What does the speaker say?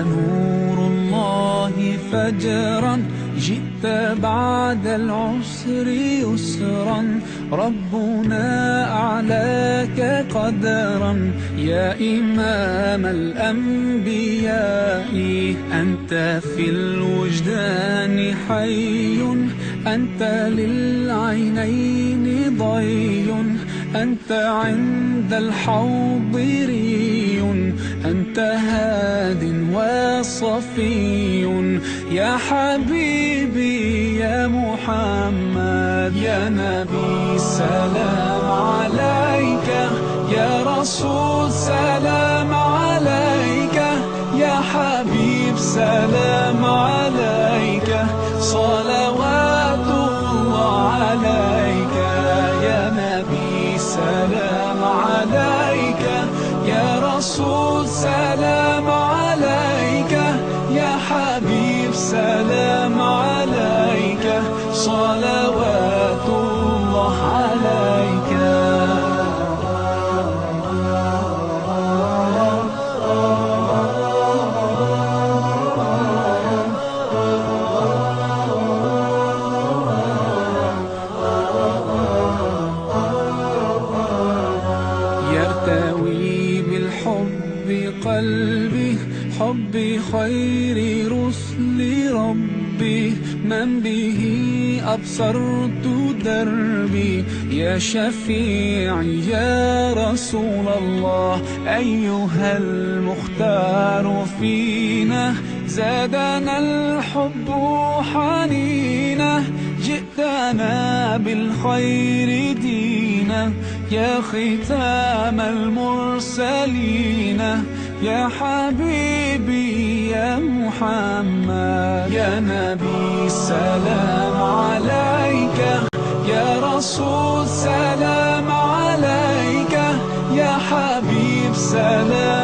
يا نور الله فجرا جئت بعد العسر يسرا ربنا أعلاك قدرا يا إمام الأنبياء أنت في الوجدان حي أنت للعينين ضي أنت عند الحوض ري أنت هاد وصفي يا حبيبي يا محمد يا نبي سلام عليك يا رسول سلام عليك يا حبيب سلام عليك صلوات الله عليك يا نبي سلام عليك يا رسول سلام عليك يا حبيب سلام عليك صلوات الله عليك يرتوي بالحب قلبي حب خير رسل ربي من به أبصرت دربي يا شفيعي يا رسول الله أيها المختار فينا زادنا الحب حنينا جئتنا بالخير دينا يا ختام المرسلين يا حبيبي يا محمد يا نبي سلام عليك يا رسول سلام عليك يا حبيب سلام